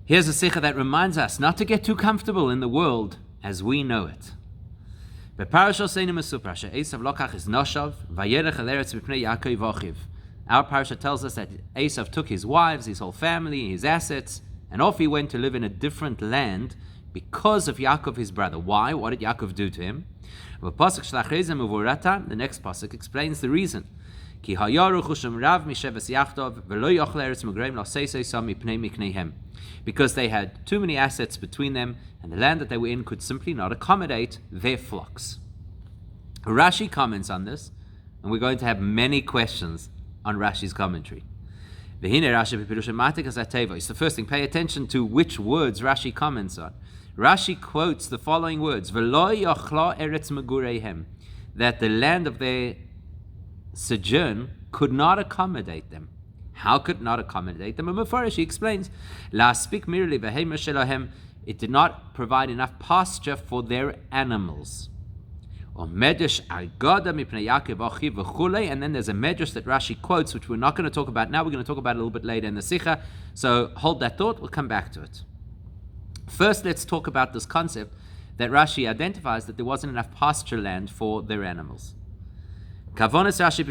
Here's a sikha that reminds us not to get too comfortable in the world as we know it. Our parasha tells us that Eisav took his wives, his whole family, his assets, and off he went to live in a different land because of Yaakov, his brother. Why? What did Yaakov do to him? The next pasuk explains the reason. Because they had too many assets between them, and the land that they were in could simply not accommodate their flocks. Rashi comments on this, and we're going to have many questions on Rashi's commentary. It's the first thing, pay attention to which words Rashi comments on. Rashi quotes the following words, that the land of their sojourn could not accommodate them. How could it not accommodate them? And Mefarish, he explains, it did not provide enough pasture for their animals. And then there's a medrash that Rashi quotes, which we're not going to talk about now. We're going to talk about it a little bit later in the Sikha. So hold that thought. We'll come back to it. First, let's talk about this concept that Rashi identifies that there wasn't enough pasture land for their animals. What's Rashi's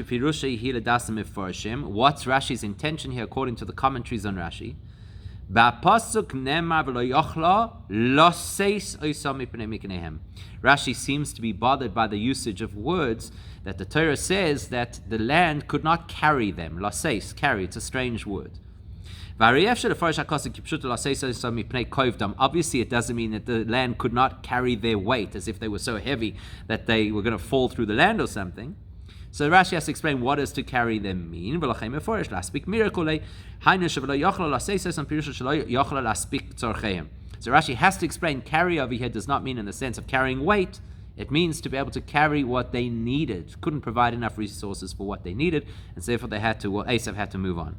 intention here according to the commentaries on Rashi? Rashi seems to be bothered by the usage of words that the Torah says that the land could not carry them. Laseis, carry, it's a strange word. Obviously, it doesn't mean that the land could not carry their weight, as if they were so heavy that they were going to fall through the land or something. So Rashi has to explain what does to carry them mean. So Rashi has to explain carry over here does not mean in the sense of carrying weight. It means to be able to carry what they needed. Couldn't provide enough resources for what they needed, and so therefore Eisav had to move on.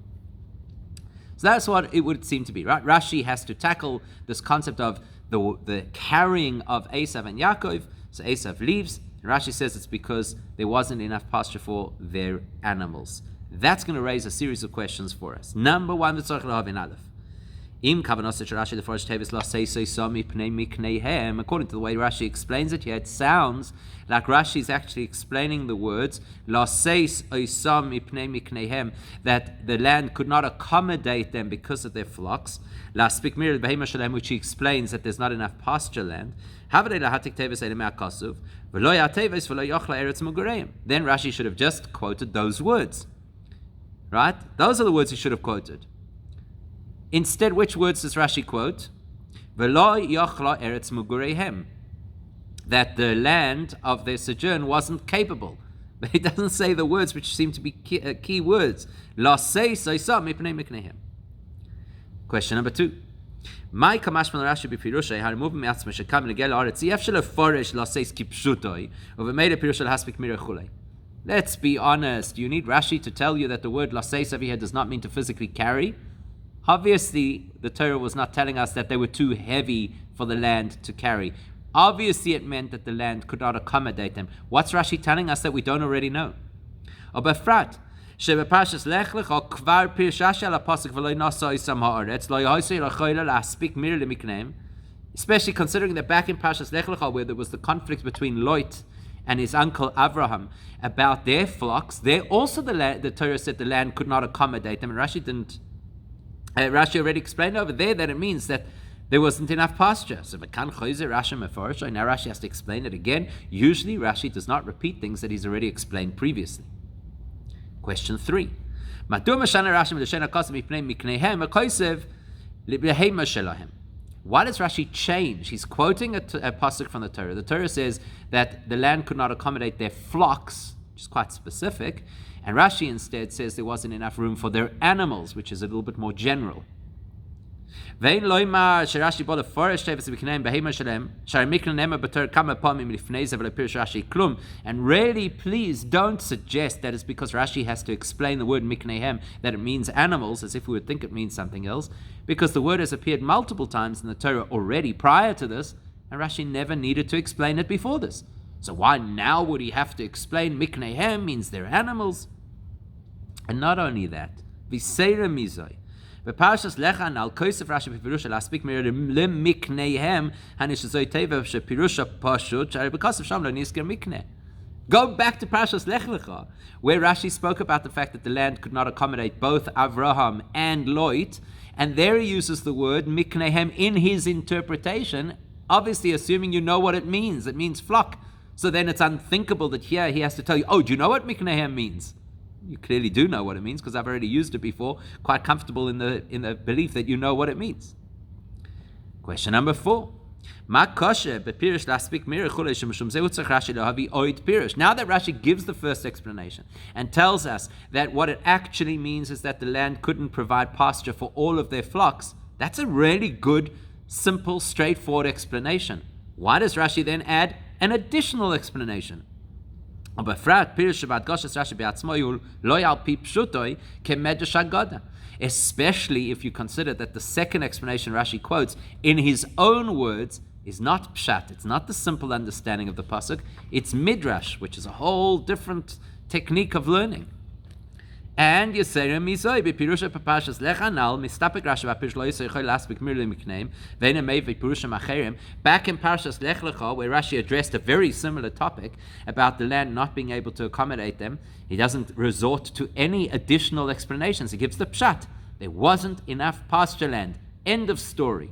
So that's what it would seem to be, right? Rashi has to tackle this concept of the carrying of Eisav and Yaakov. So Eisav leaves, and Rashi says it's because there wasn't enough pasture for their animals. That's going to raise a series of questions for us. Number one, according to the way Rashi explains it here, it sounds like Rashi is actually explaining the words that the land could not accommodate them because of their flocks, which he explains that there's not enough pasture land. Then Rashi should have just quoted those words. Right? Those are the words he should have quoted. Instead, which words does Rashi quote? That the land of their sojourn wasn't capable. But he doesn't say the words which seem to be key words. Question number two. Let's be honest. You need Rashi to tell you that the word laseis over here does not mean to physically carry. Obviously, the Torah was not telling us that they were too heavy for the land to carry. Obviously, it meant that the land could not accommodate them. What's Rashi telling us that we don't already know? Especially considering that back in Parshas Lech Lecha, where there was the conflict between Lot and his uncle Avraham about their flocks, there also the Torah said the land could not accommodate them, and Rashi already explained over there that it means that there wasn't enough pasture. So now Rashi has to explain it again. Usually Rashi does not repeat things that he's already explained previously. Question 3. Why does Rashi change? He's quoting a pasuk from the Torah. The Torah says that the land could not accommodate their flocks, which is quite specific. And Rashi instead says there wasn't enough room for their animals, which is a little bit more general. And really, please don't suggest that it's because Rashi has to explain the word miknehem that it means animals, as if we would think it means something else, because the word has appeared multiple times in the Torah already prior to this, and Rashi never needed to explain it before this. So why now would he have to explain miknehem means they're animals? And not only that, Viseira Mizoi, בפרשת לך הנ"ל, כוסף רש"י בפירוש להספיק למקניהם, הנשזוי טבע שפירושה פשוט, שהרי בכוסף שם לא נזכר מקנה. Go back to Parshas Lech Lecha, where Rashi spoke about the fact that the land could not accommodate both Avraham and Lot, and there he uses the word miknehem in his interpretation, obviously assuming you know what it means. It means flock. So then it's unthinkable that here he has to tell you, oh, do you know what miknehem means? You clearly do know what it means because I've already used it before, quite comfortable in the belief that you know what it means. Question number 4. Now that Rashi gives the first explanation and tells us that what it actually means is that the land couldn't provide pasture for all of their flocks, that's a really good, simple, straightforward explanation. Why does Rashi then add an additional explanation? Especially if you consider that the second explanation Rashi quotes in his own words is not pshat. It's not the simple understanding of the pasuk. It's midrash, which is a whole different technique of learning. And Yisera Mizoi b'pirusha papashas lechanal mistapek Rashi b'pirush lo yisaychol laspik mirli mikneim ve'ena mei v'pirushim acherim. Back in Parshas Lech Lecha, where Rashi addressed a very similar topic about the land not being able to accommodate them, he doesn't resort to any additional explanations. He gives the pshat. There wasn't enough pasture land. End of story.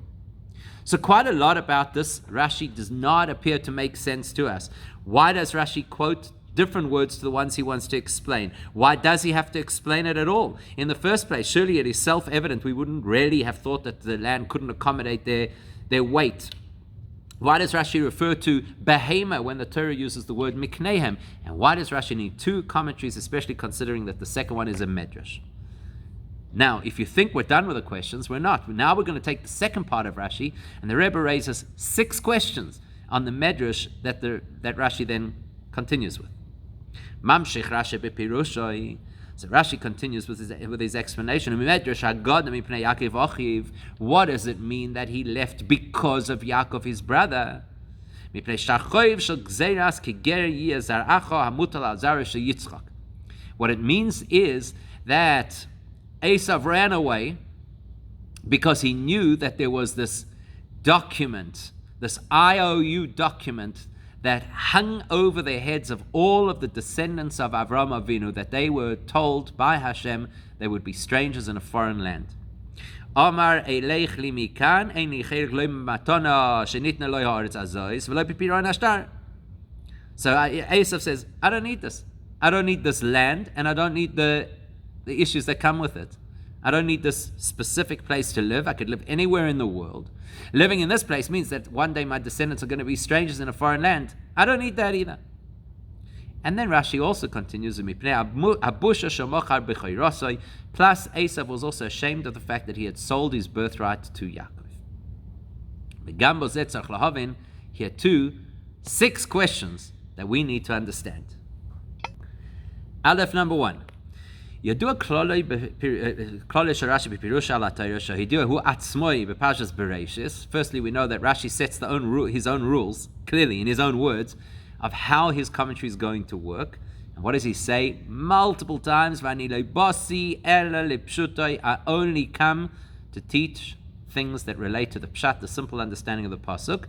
So quite a lot about this Rashi does not appear to make sense to us. Why does Rashi quote different words to the ones he wants to explain? Why does he have to explain it at all? In the first place, surely it is self-evident we wouldn't really have thought that the land couldn't accommodate their weight. Why does Rashi refer to behema when the Torah uses the word miknehem? And why does Rashi need two commentaries, especially considering that the second one is a medrash? Now, if you think we're done with the questions, we're not. Now we're going to take the second part of Rashi, and the Rebbe raises 6 questions on the medrash that Rashi then continues with. Mamshich Rashi bepirushoi. So Rashi continues with his explanation. What does it mean that he left because of Yaakov, his brother? What it means is that Eisav ran away because he knew that there was this document, this IOU document that hung over the heads of all of the descendants of Avraham Avinu, that they were told by Hashem they would be strangers in a foreign land. Omar eleich li mikan eini chelik lo matona shenitna lo haaretz azois v'lo pipiron ashtar. So Eisav says, I don't need this. I don't need this land, and I don't need the issues that come with it. I don't need this specific place to live. I could live anywhere in the world. Living in this place means that one day my descendants are going to be strangers in a foreign land. I don't need that either. And then Rashi also continues, plus Eisav was also ashamed of the fact that he had sold his birthright to Yaakov. Here too, 6 questions that we need to understand. Aleph number 1. Firstly, we know that Rashi sets his own rules, clearly in his own words, of how his commentary is going to work. And what does he say? Multiple times, I only come to teach things that relate to the pshat, the simple understanding of the pasuk.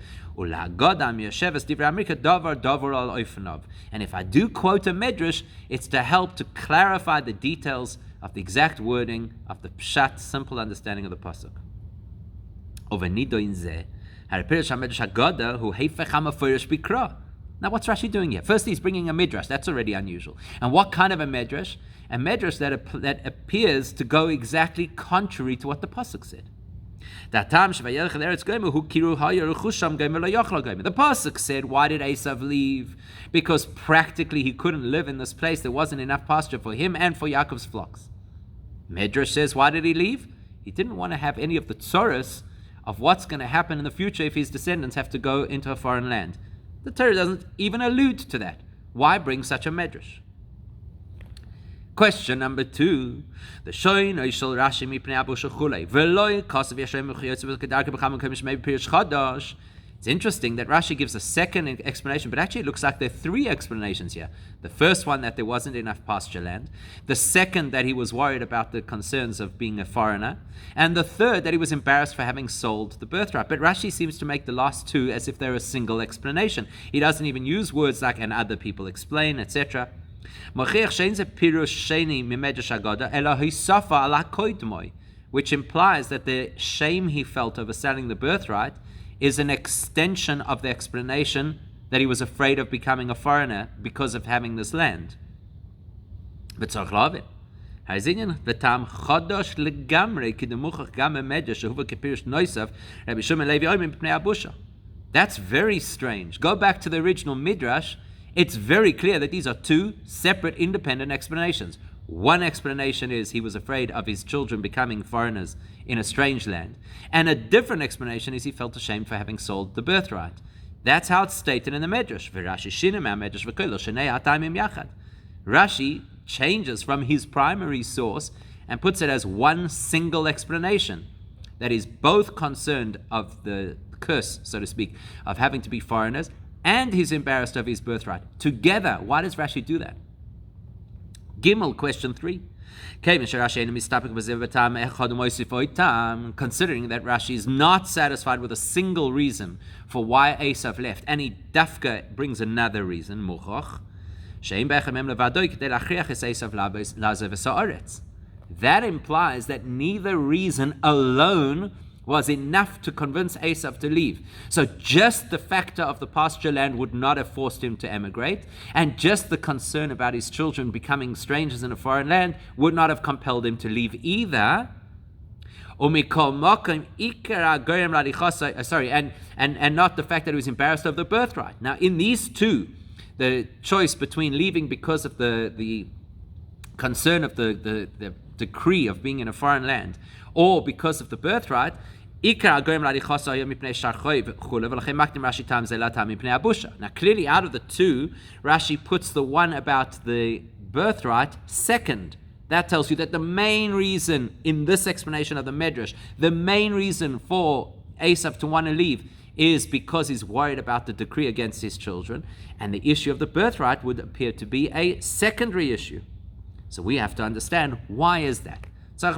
And if I do quote a medrash, it's to help to clarify the details of the exact wording of the pshat, simple understanding of the pasuk. Now what's Rashi doing here? Firstly, he's bringing a midrash. That's already unusual. And what kind of a midrash? A midrash that appears to go exactly contrary to what the pasuk said. The pasuk said, why did Eisav leave? Because practically he couldn't live in this place. There wasn't enough pasture for him and for Yaakov's flocks. Medrash says, why did he leave? He didn't want to have any of the tzoros of what's going to happen in the future if his descendants have to go into a foreign land. The Torah doesn't even allude to that. Why bring such a medrash? Question number 2. The shoyn oishel Rashi mipnei abu shechulei veloy kasav yashem mechiyotz v'kedarke b'cham k'mish mei pirish chadash. It's interesting that Rashi gives a second explanation, but actually it looks like there are three explanations here. The first one, that there wasn't enough pasture land. The second, that he was worried about the concerns of being a foreigner. And the third, that he was embarrassed for having sold the birthright. But Rashi seems to make the last two as if they're a single explanation. He doesn't even use words like, and other people explain, etc. Which implies that the shame he felt over selling the birthright is an extension of the explanation that he was afraid of becoming a foreigner because of having this land. But that's very strange. Go back to the original Midrash. It's very clear that these are two separate, independent explanations. One explanation is he was afraid of his children becoming foreigners in a strange land. And a different explanation is he felt ashamed for having sold the birthright. That's how it's stated in the Medrash. Rashi changes from his primary source and puts it as one single explanation, that is both concerned of the curse, so to speak, of having to be foreigners, and he's embarrassed of his birthright. Together, why does Rashi do that? Gimel, question 3. Considering that Rashi is not satisfied with a single reason for why Eisav left, and he dafka brings another reason, that implies that neither reason alone was enough to convince Eisav to leave. So just the factor of the pasture land would not have forced him to emigrate, and just the concern about his children becoming strangers in a foreign land would not have compelled him to leave either. And not the fact that he was embarrassed of the birthright. Now, in these two, the choice between leaving because of the concern of the decree of being in a foreign land, or because of the birthright, now clearly out of the two, Rashi puts the one about the birthright second. That tells you that the main reason in this explanation of the Medrash, the main reason for Eisav to want to leave is because he's worried about the decree against his children, and the issue of the birthright would appear to be a secondary issue. So we have to understand, why is that? So it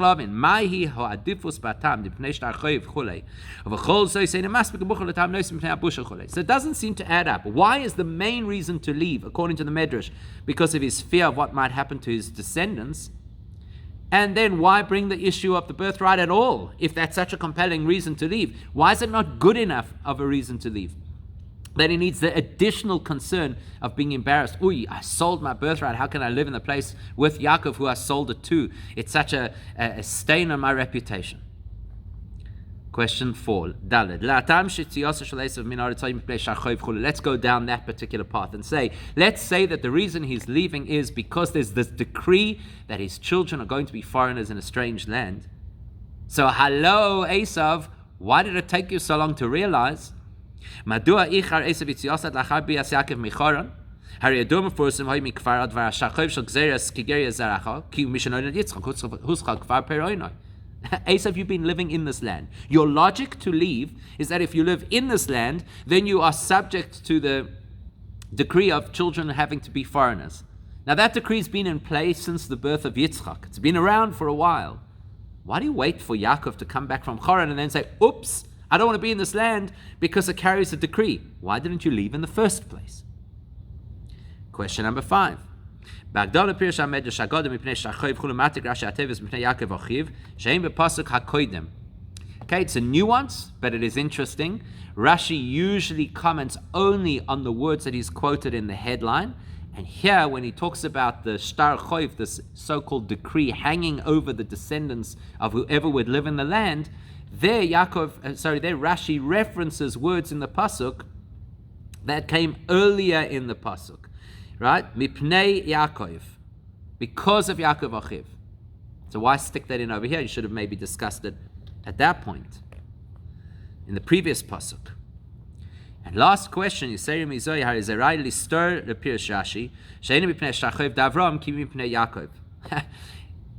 doesn't seem to add up. Why is the main reason to leave, according to the Medrash, because of his fear of what might happen to his descendants? And then why bring the issue of the birthright at all, if that's such a compelling reason to leave? Why is it not good enough of a reason to leave? That he needs the additional concern of being embarrassed. I sold my birthright. How can I live in the place with Yaakov, who I sold it to? It's such a stain on my reputation. Question 4. Let's go down that particular path and say, let's say that the reason he's leaving is because there's this decree that his children are going to be foreigners in a strange land. So, hello, Eisav, why did it take you so long to realize? Madua ichar Eisav yitziasat lachar bias Yaakov michoron? Hari yadum forsim hoy mikfar advar shachov shel gzeres kigeria zaracha ki mishnoi yitzchak huschak kfar peroinoi. Eisav, you've been living in this land. Your logic to leave is that if you live in this land, then you are subject to the decree of children having to be foreigners. Now that decree's been in place since the birth of Yitzchak. It's been around for a while. Why do you wait for Yaakov to come back from Haran and then say, oops, I don't want to be in this land because it carries a decree? Why didn't you leave in the first place? Question number 5. Okay, it's a nuance, but it is interesting. Rashi usually comments only on the words that he's quoted in the headline. And here, when he talks about the shtar choiv, this so-called decree hanging over the descendants of whoever would live in the land, there Rashi references words in the pasuk that came earlier in the pasuk. Right? Mipnei Yaakov. Because of Yaakov Achiv. So why stick that in over here? You should have maybe discussed it at that point, in the previous pasuk. And last question, Yisayim Izoy Harizerai Listor the Pirush Rashi, Sheini Mipnei Shachav Davram Ki Mipnei Yaakov.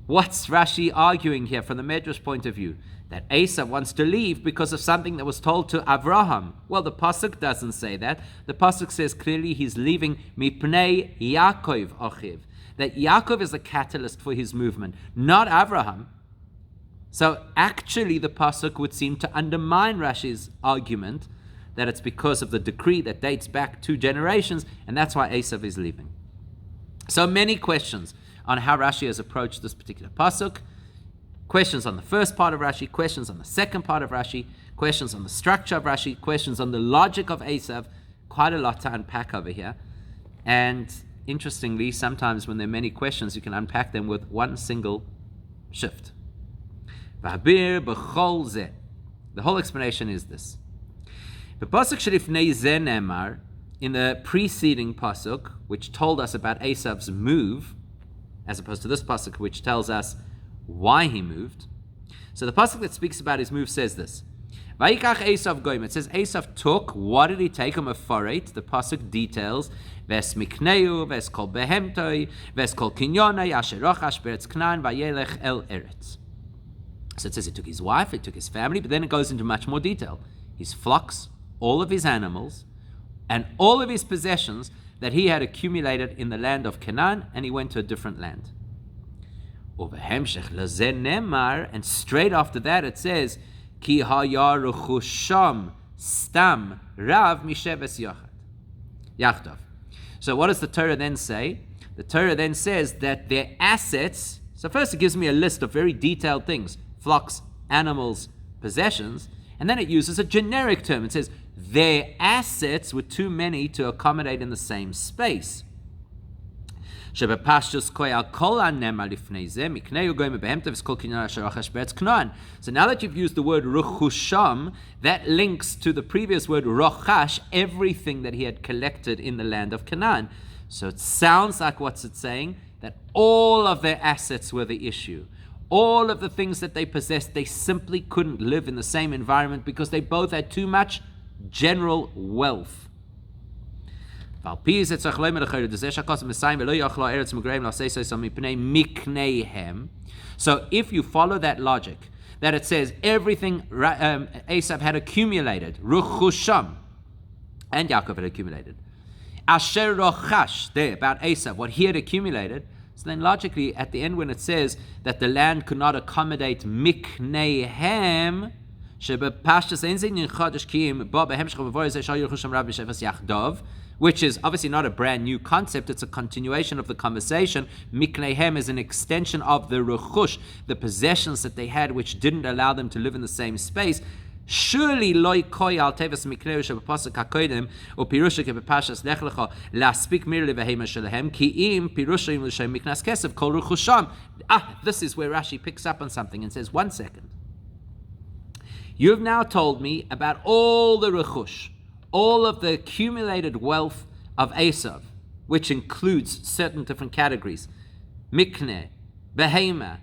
What's Rashi arguing here from the Medrash point of view? that Eisav wants to leave because of something that was told to Avraham. Well, the pasuk doesn't say that. The pasuk says clearly he's leaving mipnei Yaakov achiv. That Yaakov is the catalyst for his movement, not Avraham. So actually the pasuk would seem to undermine Rashi's argument that it's because of the decree that dates back 2 generations, and that's why Eisav is leaving. So many questions on how Rashi has approached this particular pasuk. Questions on the first part of Rashi, questions on the second part of Rashi, questions on the structure of Rashi, questions on the logic of Eisav. Quite a lot to unpack over here. And interestingly, sometimes when there are many questions, you can unpack them with one single shift. The whole explanation is this. In the preceding pasuk, which told us about Eisav's move, as opposed to this pasuk, which tells us why he moved. So the pasuk that speaks about his move says this. Vayikach Eisav goyim. It says Eisav took. What did he take? The pasuk details. Ves mikneu, ves kol behemtoi, ves kol kinyonai, asher rochash beretz Canaan, vayelech el eretz. So it says he took his wife, he took his family, but then it goes into much more detail. His flocks, all of his animals, and all of his possessions that he had accumulated in the land of Canaan, and he went to a different land. And straight after that it says, Ki hayaruchusham stam rav misheves yachdav. So what does the Torah then say? The Torah then says that their assets, so first it gives me a list of very detailed things, flocks, animals, possessions, and then it uses a generic term. It says their assets were too many to accommodate in the same space. So now that you've used the word ruchusham, that links to the previous word rochash, everything that he had collected in the land of Canaan. So it sounds like what's it saying? That all of their assets were the issue. All of the things that they possessed, they simply couldn't live in the same environment because they both had too much general wealth. So if you follow that logic, that it says everything Eisav had accumulated, Ruchusham, and Yaakov had accumulated, Asher Rochash, there, about Eisav, what he had accumulated, so then logically, at the end when it says that the land could not accommodate Mikneihem, which is obviously not a brand new concept, it's a continuation of the conversation. Mikneihem is an extension of the ruchush, the possessions that they had which didn't allow them to live in the same space. Surely loy koi al teves mikneu shebapasuk hakodim or pirusha kebepashas lech lecha laspik mir levehema shelehem ki im pirusha im l'shem miknas kesef kol ruchusham. This is where Rashi picks up on something and says, 1 second. You've now told me about all the ruchush, all of the accumulated wealth of Eisav, which includes certain different categories, mikne, behema,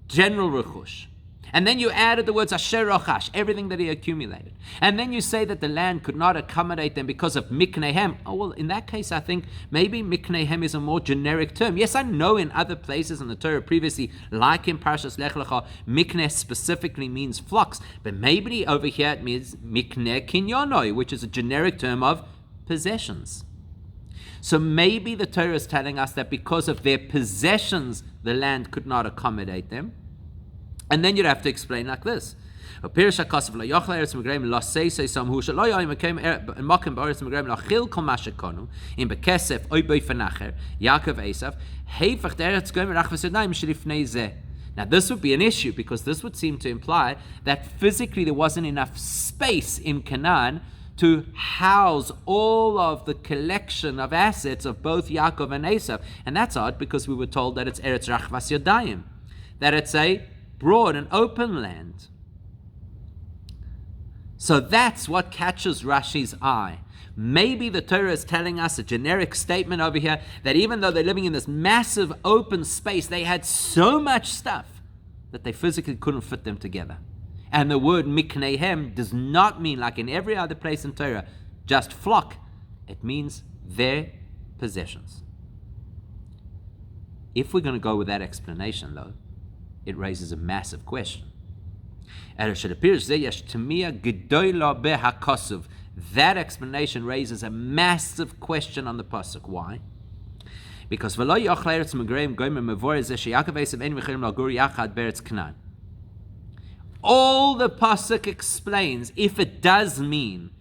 general ruchush. And then you added the words asher rochash, everything that he accumulated. And then you say that the land could not accommodate them because of miknehem. Oh, well, in that case, I think maybe miknehem is a more generic term. Yes, I know in other places in the Torah previously, like in Parashas Lech Lecha, mikneh specifically means flocks. But maybe over here it means mikneh kinyonoi, which is a generic term of possessions. So maybe the Torah is telling us that because of their possessions, the land could not accommodate them. And then you'd have to explain like this. Yaakov Eisav. Now this would be an issue because this would seem to imply that physically there wasn't enough space in Canaan to house all of the collection of assets of both Yaakov and Eisav. And that's odd because we were told that it's Eretz Rachvas Yadayim, that it's a broad and open land. So that's what catches Rashi's eye. Maybe the Torah is telling us a generic statement over here that even though they're living in this massive open space, they had so much stuff that they physically couldn't fit them together. And the word mikneihem does not mean, like in every other place in Torah, just flock. It means their possessions. If we're going to go with that explanation, though, it raises a massive question. That explanation raises a massive question on the pasuk. Why? Because all the pasuk explains, if it does mean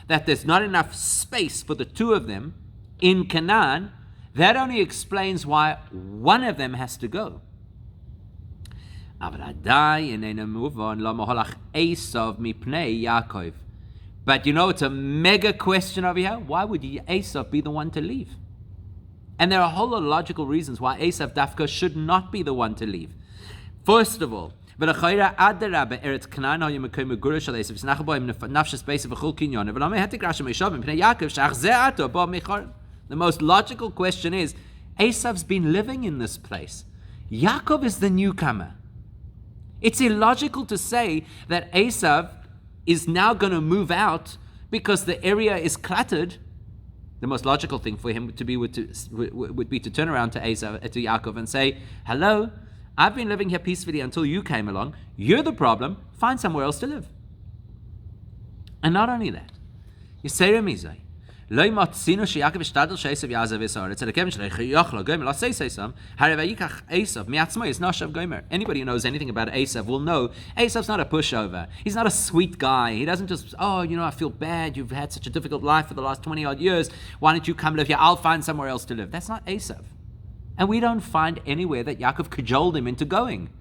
that there's not enough space for the two of them in Canaan, that only explains why one of them has to go. But you know, it's a mega question over here. Why would Eisav be the one to leave? And there are a whole lot of logical reasons why Eisav Dafka should not be the one to leave. First of all, the most logical question is, Eisav's been living in this place. Yaakov is the newcomer. It's illogical to say that Eisav is now going to move out because the area is cluttered. The most logical thing for him to be would be to turn around to Yaakov and say, hello, I've been living here peacefully until you came along. You're the problem. Find somewhere else to live. And not only that, Yisera Mizai. Anybody who knows anything about Eisav will know Eisav's not a pushover. He's not a sweet guy. He doesn't just, I feel bad. You've had such a difficult life for the last 20 odd years. Why don't you come live here? I'll find somewhere else to live. That's not Eisav. And we don't find anywhere that Yaakov cajoled him into going.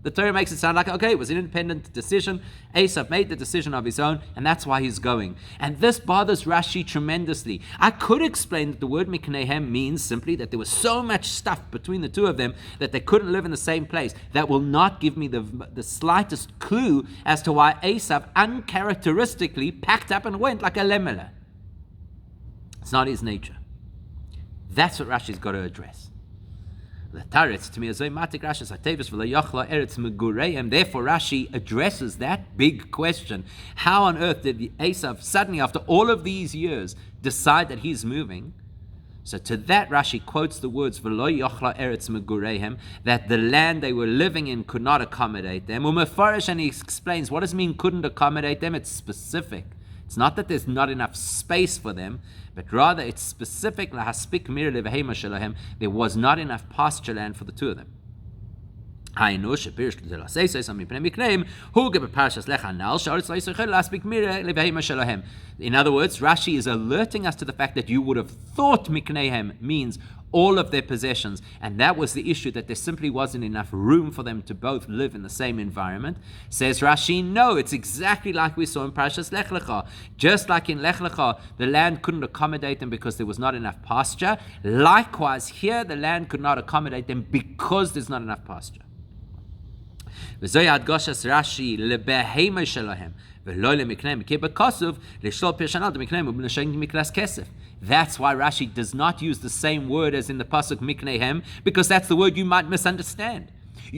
The Torah makes it sound like, okay, it was an independent decision. Eisav made the decision of his own, and that's why he's going. And this bothers Rashi tremendously. I could explain that the word miknehem means simply that there was so much stuff between the two of them that they couldn't live in the same place. That will not give me the slightest clue as to why Eisav uncharacteristically packed up and went like a lemela. It's not his nature. That's what Rashi's got to address. Therefore, Rashi addresses that big question. How on earth did Eisav suddenly, after all of these years, decide that he's moving? So to that, Rashi quotes the words, that the land they were living in could not accommodate them. And he explains, what does it mean couldn't accommodate them? It's specific. It's not that there's not enough space for them, but rather it's specific. There was not enough pasture land for the two of them. In other words, Rashi is alerting us to the fact that you would have thought Miknehem means all of their possessions, and that was the issue, that there simply wasn't enough room for them to both live in the same environment. Says Rashi, no, it's exactly like we saw in Parashas Lech Lecha. Just like in Lech Lecha, the land couldn't accommodate them because there was not enough pasture. Likewise, here the land could not accommodate them because there's not enough pasture. Rashi that's why Rashi does not use the same word as in the pasuk miknehem, because that's the word you might misunderstand.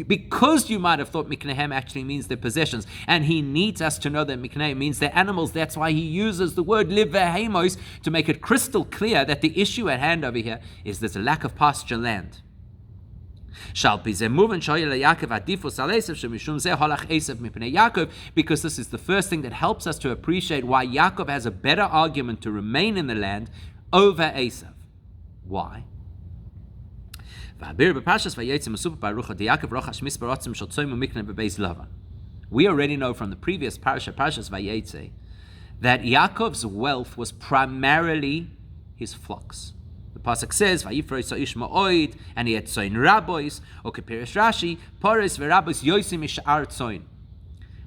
Because you might have thought miknehem actually means their possessions, and he needs us to know that miknehem means their animals. That's why he uses the word livehemos to make it crystal clear that the issue at hand over here is there's a lack of pasture land. Because this is the first thing that helps us to appreciate why Yaakov has a better argument to remain in the land over Eisav. Why? We already know from the previous parasha, Parashas Vayetze, that Yaakov's wealth was primarily his flocks. The pasuk says, "Vayifroi so'ish ma'oid," and he had tzoin rabois. Or Kepirish Rashi, "Poris ve'rabois yosim mish'ar tzoin."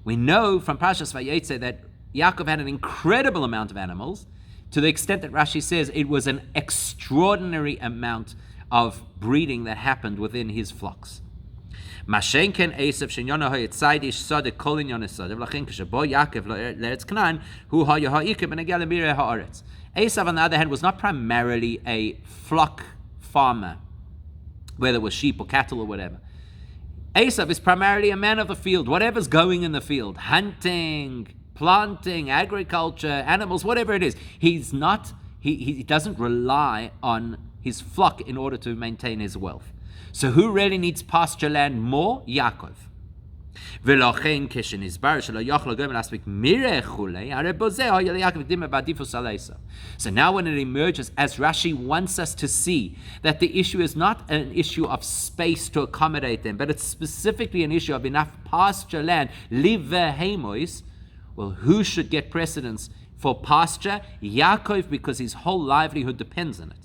We know from Parashas Vayetze that Yaakov had an incredible amount of animals, to the extent that Rashi says it was an extraordinary amount of breeding that happened within his flocks. Mashenken Eisav shenyona hayitzaidish sadek kol inyon esadev lachin k'shebo Yaakov le'eretz Canaan hu ha'yaha'ikib and agel mireh ha'aretz. Eisav, on the other hand, was not primarily a flock farmer, whether it was sheep or cattle or whatever. Eisav is primarily a man of the field, whatever's going in the field, hunting, planting, agriculture, animals, whatever it is. He doesn't rely on his flock in order to maintain his wealth. So who really needs pasture land more? Yaakov. ולכן כשנסבר שלא יוכל הגומל להספיק מירה וכולי, הרי בזה היה ליעקב קדימה בעדיפות על עשיו. So now when it emerges, as Rashi wants us to see, that the issue is not an issue of space to accommodate them, but it's specifically an issue of enough pasture land, live heimois. Well, who should get precedence for pasture? Yaakov, because his whole livelihood depends on it.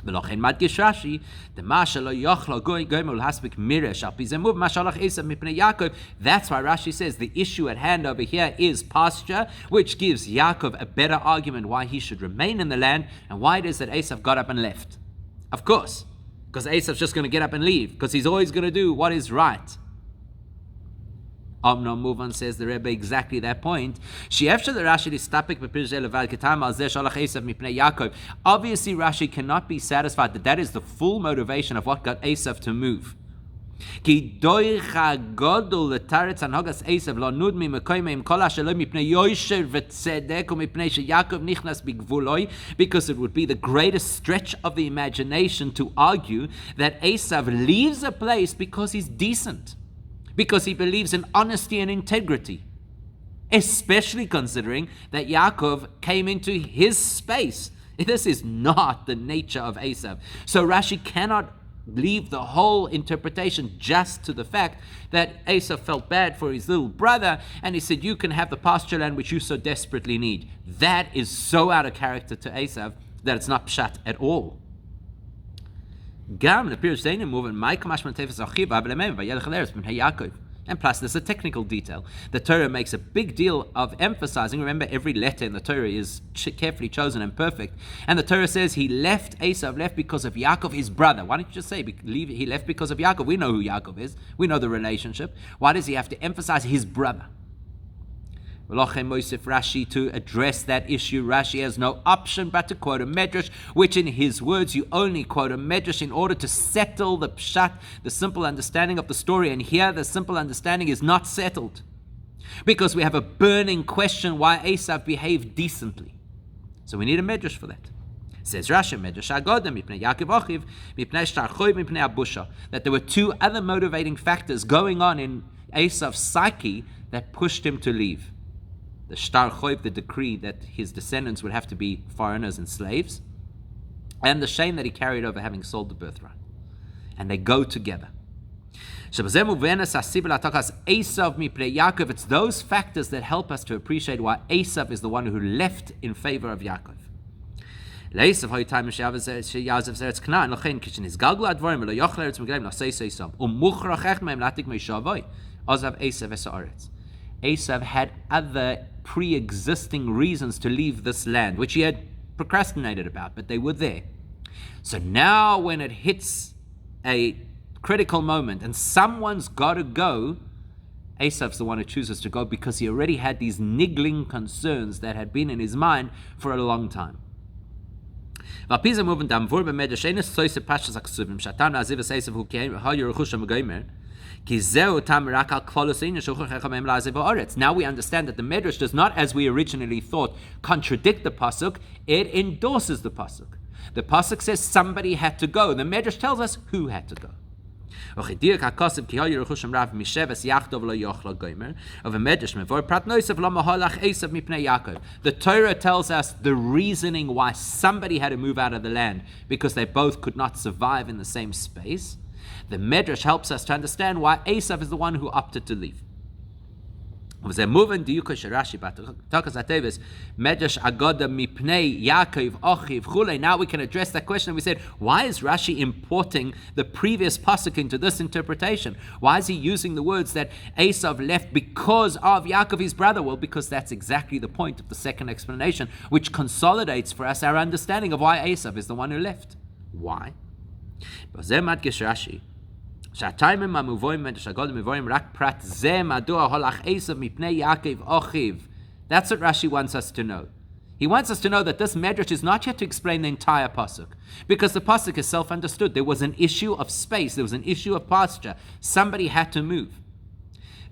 ולכן מדגיש רש"י, דמה שלא יאכל גומל להספיק מירש, על פי זה מובן מה שהלך עשיו מפני יעקב. That's why Rashi says the issue at hand over here is pasture, which gives Yaakov a better argument why he should remain in the land, and why it is that Eisav got up and left. Of course, because Esav's just going to get up and leave, because he's always going to do what is right. Muvan says the Rebbe exactly that point. Obviously, Rashi cannot be satisfied that that is the full motivation of what got Eisav to move. Because it would be the greatest stretch of the imagination to argue that Eisav leaves a place because he's decent, because he believes in honesty and integrity, especially considering that Yaakov came into his space. This is not the nature of Eisav. So Rashi cannot leave the whole interpretation just to the fact that Eisav felt bad for his little brother, and he said, you can have the pasture land which you so desperately need. That is so out of character to Eisav that it's not pshat at all. And plus, there's a technical detail. The Torah makes a big deal of emphasizing. Remember, every letter in the Torah is carefully chosen and perfect. And the Torah says Eisav left because of Yaakov, his brother. Why don't you just say he left because of Yaakov? We know who Yaakov is. We know the relationship. Why does he have to emphasize his brother? Rashi, to address that issue, Rashi has no option but to quote a medrash, which in his words, you only quote a medrash in order to settle the pshat, the simple understanding of the story. And here the simple understanding is not settled, because we have a burning question why Eisav behaved decently. So we need a medrash for that. Says Rashi, medrash agoda mipnei Yaakov achiv mipnei shtarchoy mipnei abusha, that there were two other motivating factors going on in Eisav's psyche that pushed him to leave. The shtar choiv, the decree that his descendants would have to be foreigners and slaves, and the shame that he carried over having sold the birthright. And they go together. Eisav, it's those factors that help us to appreciate why Eisav is the one who left in favor of Yaakov. Eisav had other pre-existing reasons to leave this land, which he had procrastinated about, but they were there. So now when it hits a critical moment and someone's got to go, Eisav's the one who chooses to go because he already had these niggling concerns that had been in his mind for a long time. Now we understand that the Medrash does not, as we originally thought, contradict the pasuk. It endorses the pasuk. The pasuk says somebody had to go. The Medrash tells us who had to go. The Torah tells us the reasoning why somebody had to move out of the land, because they both could not survive in the same space. The Medrash helps us to understand why Eisav is the one who opted to leave. Now we can address that question. We said, why is Rashi importing the previous pasuk into this interpretation? Why is he using the words that Eisav left because of Yaakov, his brother? Well, because that's exactly the point of the second explanation, which consolidates for us our understanding of why Eisav is the one who left. Why? That's what Rashi wants us to know. He wants us to know that this medrash is not yet to explain the entire pasuk, because the pasuk is self-understood. There was an issue of space. There was an issue of pasture. Somebody had to move.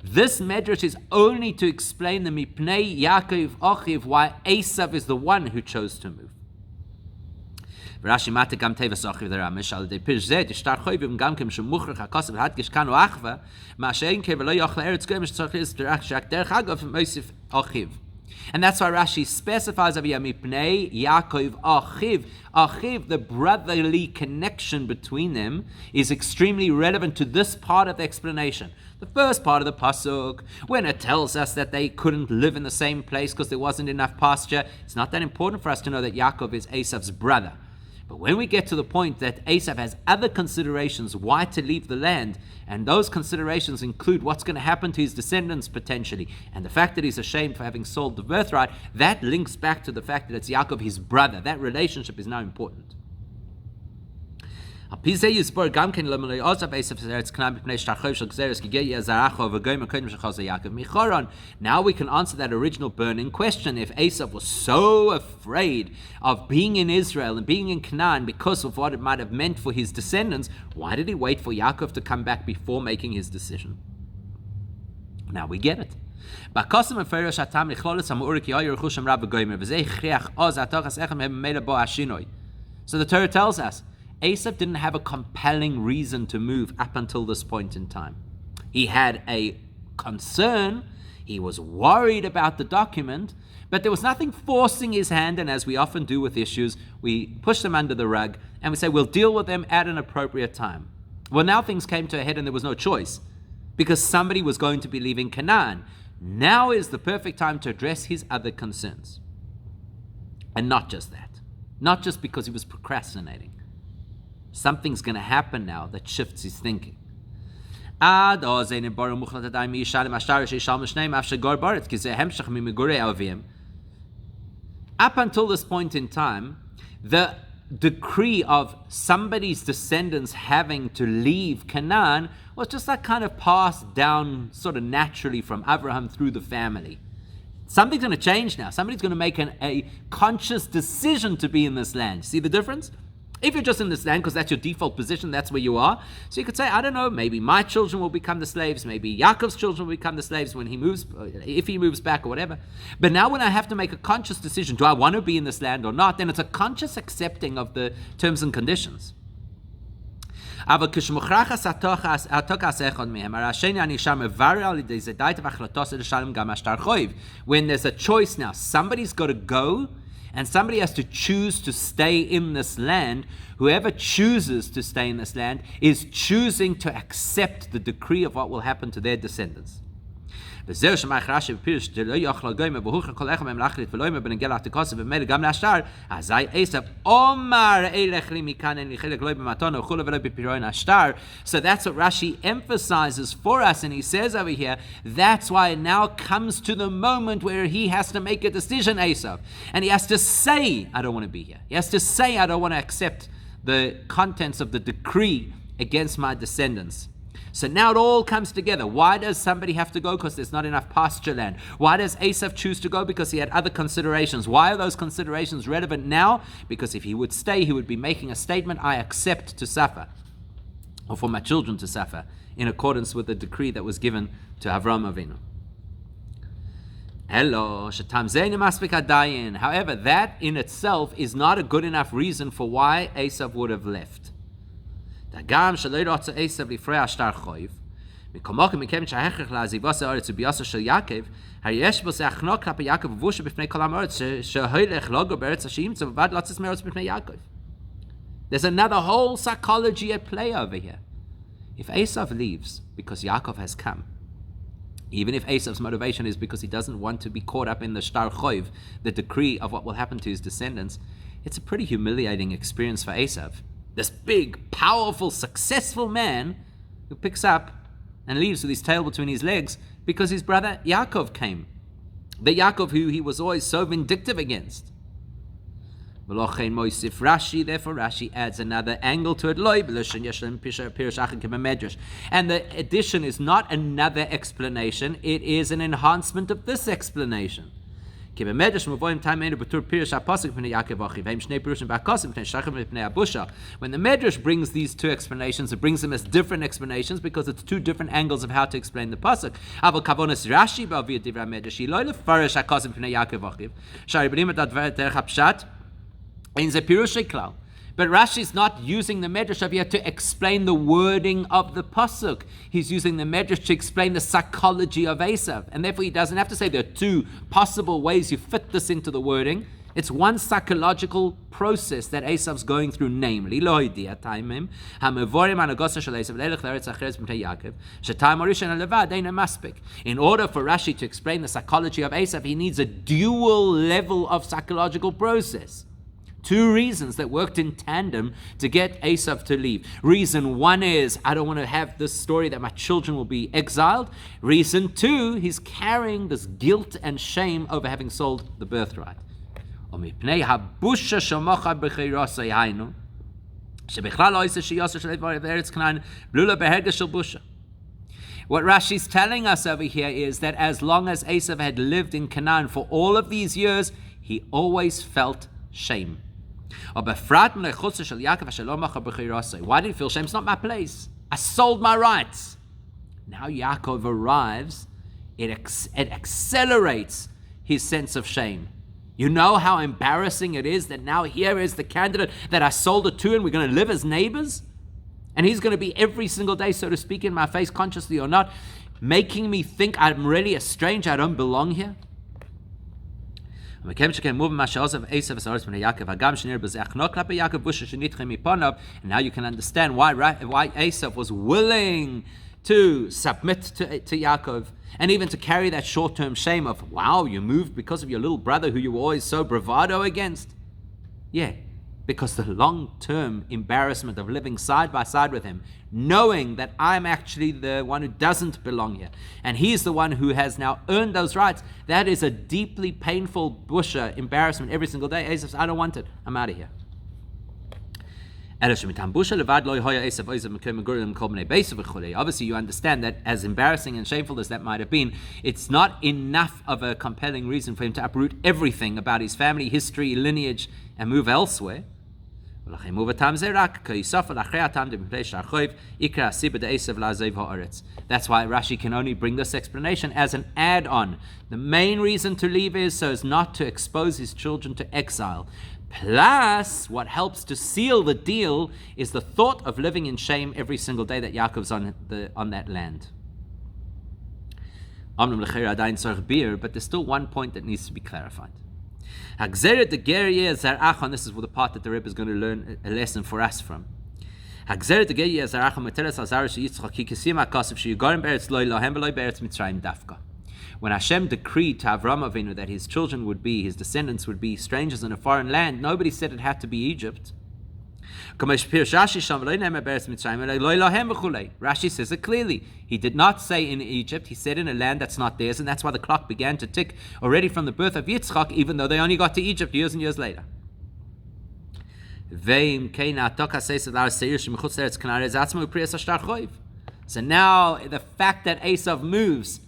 This medrash is only to explain the mipnei Yaakov Achiv, why Eisav is the one who chose to move. Rashi mate gam tevas achiv the Ramish al de pish zeh the shtar choyvim gam kem shmucher hakosem hat gishkanu achva ma shein ke velo yachle eretz goyim shtzach is derach shak derech agav mosif achiv. And that's why Rashi specifies over here mipnei Yaakov achiv. Achiv, the brotherly connection between them, is extremely relevant to this part of the explanation. The first part of the pasuk, when it tells us that they couldn't live in the same place because there wasn't enough pasture, it's not that important for us to know that Yaakov is Eisav's brother. But when we get to the point that Eisav has other considerations why to leave the land, and those considerations include what's going to happen to his descendants potentially, and the fact that he's ashamed for having sold the birthright, that links back to the fact that it's Yaakov, his brother. That relationship is now important. Now we can answer that original burning question. If Eisav was so afraid of being in Israel and being in Canaan because of what it might have meant for his descendants, why did he wait for Yaakov to come back before making his decision? Now we get it. So the Torah tells us Eisav didn't have a compelling reason to move up until this point in time. He had a concern, he was worried about the document, but there was nothing forcing his hand, and as we often do with issues, we push them under the rug, and we say we'll deal with them at an appropriate time. Well, now things came to a head and there was no choice, because somebody was going to be leaving Canaan. Now is the perfect time to address his other concerns. And not just that. Not just because he was procrastinating. Something's going to happen now that shifts his thinking. Up until this point in time, the decree of somebody's descendants having to leave Canaan was just like kind of passed down sort of naturally from Abraham through the family. Something's going to change now. Somebody's going to make a conscious decision to be in this land. See the difference? If you're just in this land because that's your default position, that's where you are. So you could say, I don't know, maybe my children will become the slaves, maybe Yaakov's children will become the slaves when he moves, if he moves back or whatever. But now when I have to make a conscious decision, do I want to be in this land or not, then it's a conscious accepting of the terms and conditions. When there's a choice now, somebody's got to go, and somebody has to choose to stay in this land. Whoever chooses to stay in this land is choosing to accept the decree of what will happen to their descendants. That's what Rashi emphasizes for us, and he says over here, that's why it now comes to the moment where he has to make a decision, Eisav. And he has to say, I don't want to be here. He has to say, I don't want to accept the contents of the decree against my descendants. So now it all comes together. Why does somebody have to go? Because there's not enough pasture land. Why does Eisav choose to go? Because he had other considerations. Why are those considerations relevant now? Because if he would stay, he would be making a statement, I accept to suffer, or for my children to suffer, in accordance with the decree that was given to Avraham Avinu. However, that in itself is not a good enough reason for why Eisav would have left. Even if there's another whole psychology at play over here. If Eisav leaves because Yaakov has come, even if Eisav's motivation is because he doesn't want to be caught up in the shtar choiv, the decree of what will happen to his descendants, it's a pretty humiliating experience for Eisav. This big, powerful, successful man who picks up and leaves with his tail between his legs because his brother Yaakov came. The Yaakov who he was always so vindictive against. Therefore Rashi adds another angle to it. And the addition is not another explanation, it is an enhancement of this explanation. When the Medrash brings these two explanations, it brings them as different explanations because it's two different angles of how to explain the pasuk. But Rashi's not using the Medrash over here to explain the wording of the pasuk. He's using the Medrash to explain the psychology of Eisav. And therefore he doesn't have to say there are two possible ways you fit this into the wording. It's one psychological process that Eisav's going through, namely, in order for Rashi to explain the psychology of Eisav, he needs a dual level of psychological process. Two reasons that worked in tandem to get Eisav to leave. Reason one is, I don't want to have this story that my children will be exiled. Reason two, he's carrying this guilt and shame over having sold the birthright. What Rashi's telling us over here is that as long as Eisav had lived in Canaan for all of these years, he always felt shame. Why did he feel shame? It's not my place. I sold my rights. Now Yaakov arrives, it accelerates his sense of shame. You know how embarrassing it is that now here is the candidate that I sold it to, and we're going to live as neighbors? And he's going to be every single day, so to speak, in my face, consciously or not, making me think I'm really a stranger, I don't belong here? And now you can understand why Eisav was willing to submit to Yaakov, and even to carry that short-term shame of, wow, you moved because of your little brother who you were always so bravado against. Yeah, because the long-term embarrassment of living side by side with him, knowing that I'm actually the one who doesn't belong here, and he's the one who has now earned those rights, that is a deeply painful busha embarrassment every single day. Eisav says, I don't want it, I'm out of here. Obviously, you understand that as embarrassing and shameful as that might have been, it's not enough of a compelling reason for him to uproot everything about his family, history, lineage, and move elsewhere. That's why Rashi can only bring this explanation as an add-on. The main reason to leave is so as not to expose his children to exile. Plus, what helps to seal the deal is the thought of living in shame every single day that Yaakov's on that land. But there's still one point that needs to be clarified. And this is the part that the Rebbe is going to learn a lesson for us from. When Hashem decreed to Avram Avinu that his children would be, his descendants would be strangers in a foreign land, nobody said it had to be Egypt. Rashi says it clearly. He did not say in Egypt, he said in a land that's not theirs, and that's why the clock began to tick already from the birth of Yitzchak, even though they only got to Egypt years and years later. So now the fact that Eisav moves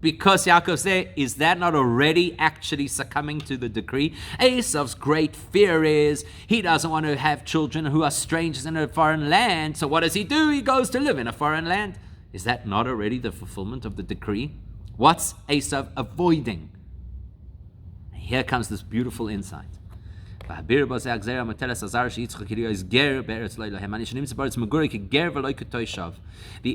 because Yaakov's there, is that not already actually succumbing to the decree? Eisav's great fear is he doesn't want to have children who are strangers in a foreign land. So what does he do? He goes to live in a foreign land. Is that not already the fulfillment of the decree? What's Eisav avoiding? Here comes this beautiful insight. The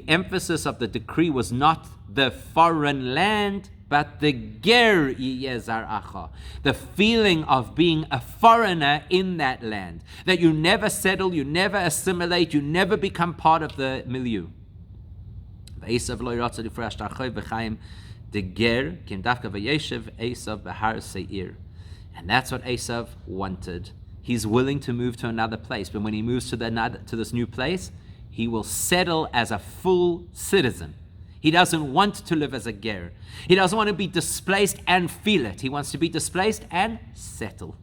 emphasis of the decree was not the foreign land, but the ger yezaracha, the feeling of being a foreigner in that land, that you never settle, you never assimilate, you never become part of the milieu. And that's what Eisav wanted. He's willing to move to another place, but when he moves to this new place, he will settle as a full citizen. He doesn't want to live as a ger. He doesn't want to be displaced and feel it. He wants to be displaced and settle.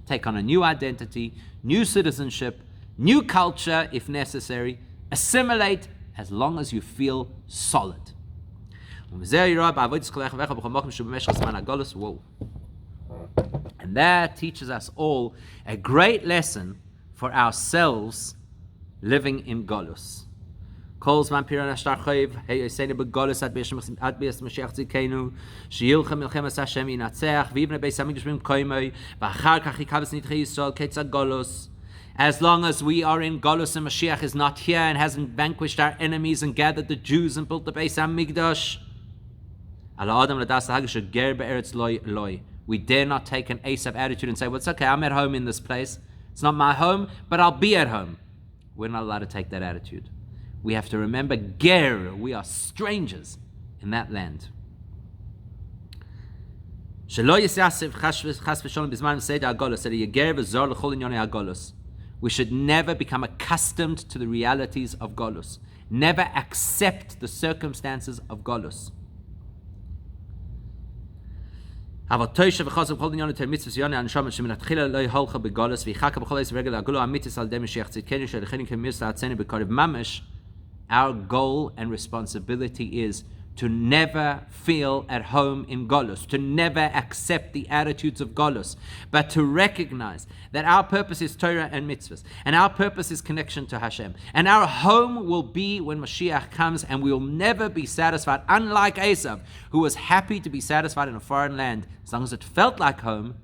Take on a new identity, new citizenship, new culture if necessary. Assimilate as long as you feel solid. Whoa. And that teaches us all a great lesson for ourselves living in Golus. As long as we are in Golus and Mashiach is not here and hasn't vanquished our enemies and gathered the Jews and built the Beis HaMikdash, we dare not take an Eisav attitude and say, well, it's okay, I'm at home in this place. It's not my home, but I'll be at home. We're not allowed to take that attitude. We have to remember, Ger, we are strangers in that land. We should never become accustomed to the realities of Golus. Never accept the circumstances of Golus. Our goal and responsibility is to never feel at home in Golus, to never accept the attitudes of Golus, but to recognize that our purpose is Torah and mitzvahs, and our purpose is connection to Hashem. And our home will be when Mashiach comes, and we will never be satisfied, unlike Eisav, who was happy to be satisfied in a foreign land. As long as it felt like home,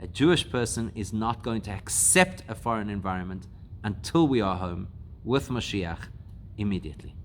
a Jewish person is not going to accept a foreign environment until we are home with Mashiach immediately.